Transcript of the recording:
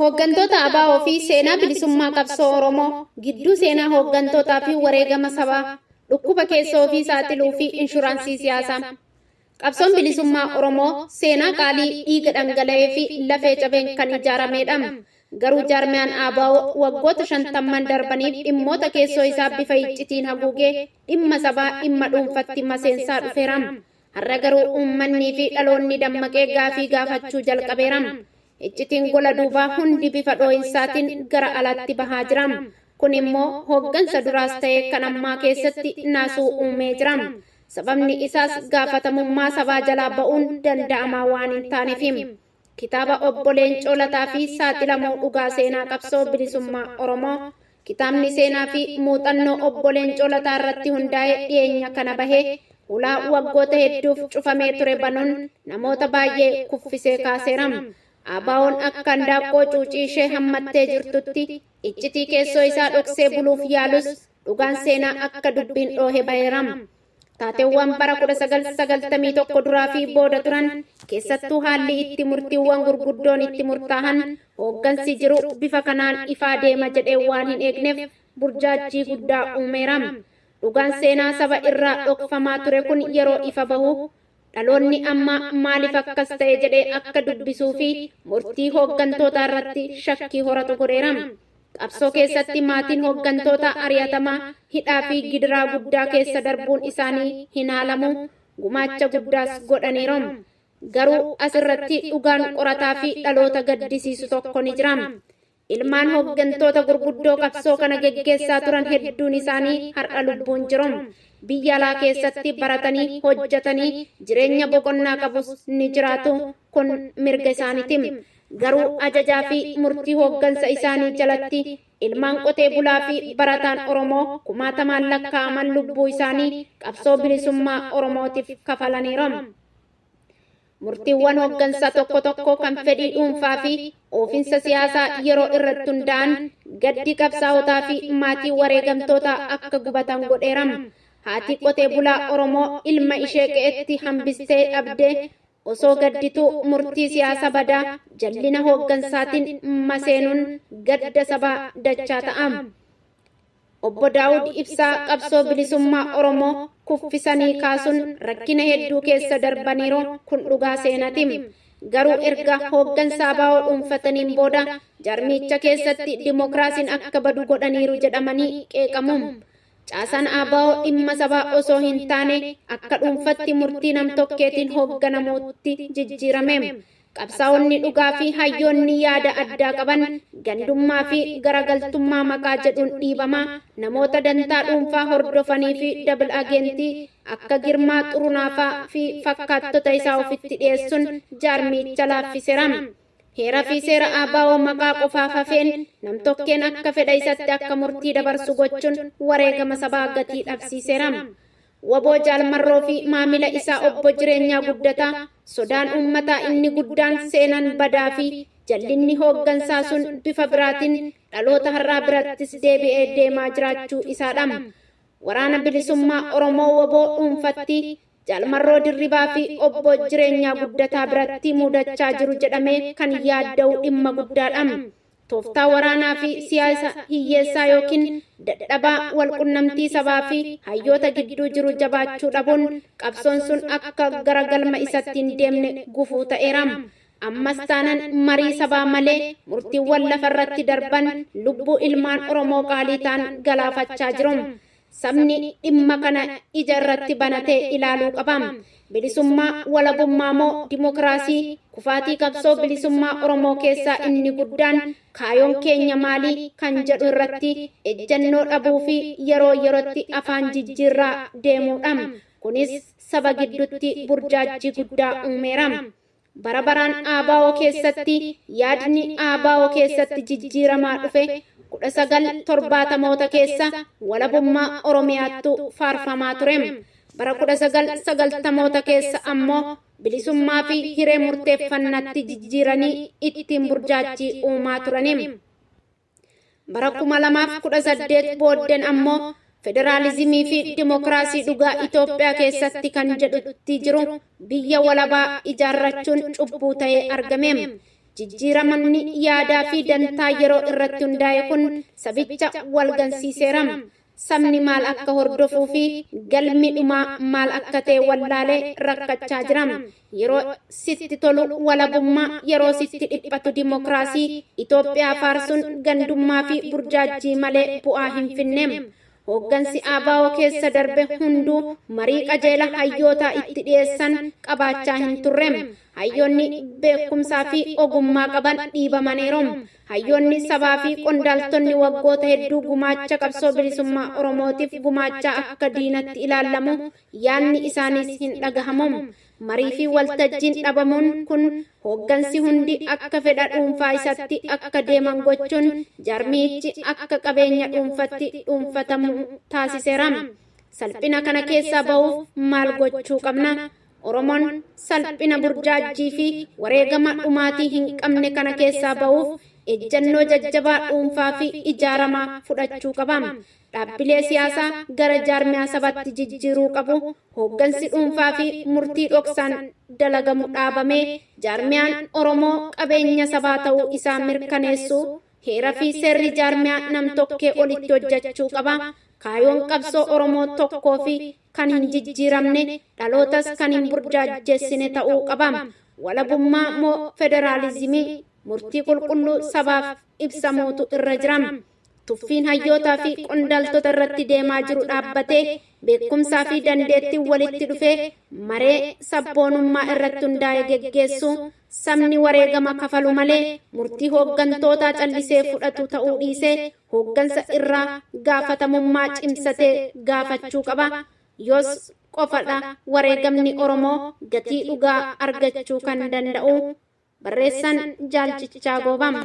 Hooggantoota ABO fi seenaa bilisummaa qabsoo Oromoo gidduu seenaa hooggantootaa fi wareegama sabaa dhukkuba keessoo fi saaxiluu fi inshuraansii siyaasaa. Qabsoon bilisummaa Oromoo seenaa qaalii dhiiga dhangala'ee fi lafee cabeen kan ijaaramedha. Garuu jaarmiyaan ABO waggoota 50 darbaniif dhimmoota keessoo isaa bifa iccitiin haguugee dhimma sabaa dhimma dhuunfatti maseensaa dhufeera. Har'a garuu uummanni fi dhaloonni dammaqee gaafii gaafachuu jalqabeera. Iccitiin gola duubaa hundi bifa dhoo'insaatiin gara alaatti bahaa jira. Kun immoo hooggansa duraas ta'ee kan ammaa keessatti naasuu uumee jira. Sababni isaas gaafatamummaa sabaa jalaa ba'uun danda'amaa waan hin taaneef. Kitaaba Obbo Leencoo Lataa fi Saaxilamuu Dhugaa Seenaa Qabsoo Bilisummaa Oromoo. Kitaabni seenaa fi muuxannoo Obbo Leencoo Lataa irratti hundaa'ee dhiyeenya kana bahee ulaa waggoota hedduuf cufamee ture banuun namoota baay'ee kuffisee kaaseera. ABO'n akka handaaqqoo cuucii ishee hammattee jirtutti iccitii keessoo isaa dhoksee buluuf yaalus dhugaan seenaa akka dubbiin dhoohe baheera. Taateewwan bara 1991 duraa fi booda turan keessattuu haalli itti murtiiwwan gurguddoon itti murtaahan hooggansi jiru bifa kanaan ifaa deema jedhee waan hin eegneef burjaajii guddaa uumeera. Dhugaan seenaa saba irraa dhokfamaa ture kun yeroo ifa bahu dhaloonni amma maaliif akkas ta'e jedhee akka dubbisuu fi murtii hooggantoota irratti shakkii horatu godheera. Qabsoo keessatti maatiin hooggantoota ari'atamaa hidhaa fi gidiraa guddaa keessa darbuun isaanii hin haalamu gumaacha guddaas godhaniiru. Garuu asirratti dhugaan qorataa fi dhaloota gaddisiisu tokko ni jira. Ilmaan hooggantoota gurguddoo qabsoo kana geggeessaa turan hedduun isaanii har'a lubbuun jiru. Biyya alaa keessatti baratanii hojjetanii jireenya boqonnaa qabus ni jiraatu. Kun mirga isaaniiti. Garuu ajajaa fi murtii hooggansa isaanii jalatti ilmaan qotee bulaa fi barataan Oromoo kumaatamaan lakkaa'aman lubbuu isaanii qabsoo bilisummaa Oromootiif kafalaniiru. Murtiiwwan hooggansaa tokko tokko kan fedhii dhuunfaa fi oofinsa siyaasaa yeroo irratti hundaa'an gaddi qabsaa'otaa fi maatii wareegamtoota akka gubatan godheera. Haati qotee bulaa Oromoo ilma ishee qe'etti hambistee dhabdee osoo gaddituu murtii siyaasa badaa jallina hooggansaatiin maseenuun gadda sabaa dachaa ta'a. Obbo Daawud Ibsaa qabsoo bilisummaa Oromoo kuffisanii kaasuun rakkina hedduu keessa darbaniiru kun dhugaa seenaati. Garuu erga hooggansa ABO dhuunfataniin booda jaarmicha keessatti dimokiraasiin akka badu godhaniiru jedhamanii qeeqamu. Caasaan ABO dhimma sabaa osoo hin taane akka dhuunfatti murtii nam-tokkeetiin hoogganamuutti jijjiirame. Qabsaa'onni dhugaa fi hayyoonni yaada addaa qaban gandummaa fi garagaltummaa maqaa jedhuun dhiibamaa namoota dantaa dhuunfaa hordofanii fi dabal agentii akka Girmaa Xurunaafaa fi fakkaattota isaa ofitti dhiyeessuun jaarmicha laaffiseera. Heeraa fi seera ABO maqaa qofaaf hafeen nam-tokkeen akka fedha isatti akka murtii dabarsu gochuun wareegama sabaa gatii dhabsiiseera. Waboo Jaalmarroo fi maamila isaa obbo Jireenyaa Guddataa sodaan uummataa inni guddaan seenan badaa fi jallinni hooggansaa sun bifa biraatiin dhaloota har'aa birattis deebi'ee deemaa jiraachuu isaadha. Waraana bilisummaa Oromoo waboo dhuunfatti Jaalmarroo Dirribaa fi obbo Jireenyaa Guddataa biratti mudachaa jiru jedhamee kan yaadda'u dhimma guddaadha. Tooftaa waraanaa fi siyaasa hiyyeessaa yookiin dadhabaa walqunnamtii sabaa fi hayyoota gidduu jiru jabaachuu dhabuun qabsoon sun akka garagalma isatti hin deemne gufuu ta'eera. Ammas taanaan marii sabaa malee murtiiwwan lafarratti darban lubbuu ilmaan Oromoo qaalii ta'an galaafachaa jiru. Sabni dhimma kana ija irratti banatee ilaaluu qaba. Bilisummaa walabummaa moo dimokiraasii kufaatii qabsoo bilisummaa Oromoo keessaa inni guddaan kaayoon keenya maalii kan jedhu irratti ejjennoo dhabuu fi yeroo yerootti afaan jijjiirraa deemuudha. Kunis saba gidduutti burjaajii guddaa uumeera. Bara baraan ABO keessatti yaadni ABO keessatti jijjiiramaa dhufe 1970moota keessa walabummaa Oromiyaattu faarfamaa ture. Bara 1990moota keessa ammoo bilisummaa fi hiree murteeffannatti jijjiiranii ittiin burjaajii uumaa turani. Bara 2018 booddeen ammoo federaalizimii fi dimokiraasii dhugaa Itoophiyaa keessatti kan jedhutti jiru biyya walabaa ijaarrachuun cubbuu ta'ee argame. jijjiiramanni yaadaa fi dantaa yeroo irratti hundaa'e kun sabicha walgansiiseera. Sabni maal akka hordofuu fi galmi dhumaa maal akka ta'e wallaalee rakkachaa jira. Yeroo sitti tolu walabummaa, yeroo sitti dhiphatu dimokiraasii Itoophiyaa faarsuun gandummaa fi burjaajii malee bu'aa hin finne. Hooggansi ABO keessa darbe hunduu marii qajeela hayyoota itti dhiyeessan qabaachaa hin turre. Hayyoonni beekumsaa fi ogummaa qaban dhiibamaniiru. Hayyoonni sabaa fi qondaaltonni waggoota hedduu gumaacha qabsoo bilisummaa Oromootiif gumaachaa akka diinatti ilaalamu yaanni isaaniis hin dhagahamu. Marii fi waltajjiin dhabamuun kun hooggansi hundi akka fedha dhuunfaa isaatti akka deeman gochuun jarmiichi akka qabeenya dhuunfatti dhuunfatamu taasiseera. Salphina kana keessaa bahuuf maal gochuu qabna? Oromoon salphina burjaajii fi wareegama dhumaatii hin qabne kana keessaa bahuuf ejjennoo jajjabaa dhuunfaa fi ijaaramaa fudhachuu qaba. Dhaabbilee siyaasaa gara jaarmiyaa sabaatti jijjiiruu qabu. Hooggansi dhuunfaa fi murtii dhoksaan dalagamu dhaabamee jaarmiyaan Oromoo qabeenya sabaa ta'uu isaa mirkaneessuu heeraa fi seerri jaarmiyaa nam-tokkee olitti hojjechuu qaba. Kaayoon qabsoo Oromoo tokkoo fi kan hin jijjiiramne dhalootas kan hin burjaajessine ta'uu qaba. Walabummaa moo federaalizimii murtii qulqulluu sabaaf ibsamuutu irra jira. Tuffiin hayyootaa fi qondaaltota irratti deemaa jiru dhaabbatee beekumsaa fi dandeettii walitti dhufee maree sabboonummaa irratti hundaa'e geggeessu. Sabni wareegama kafalu malee murtii hooggantootaa callisee fudhatu ta'uu dhiisee hooggansa irraa gaafatamummaa cimsatee gaafachuu qaba. Yoos qofadha wareegamni Oromoo gatii dhugaa argachuu kan danda'u. Barreessaan Jaalchichaa Goobam.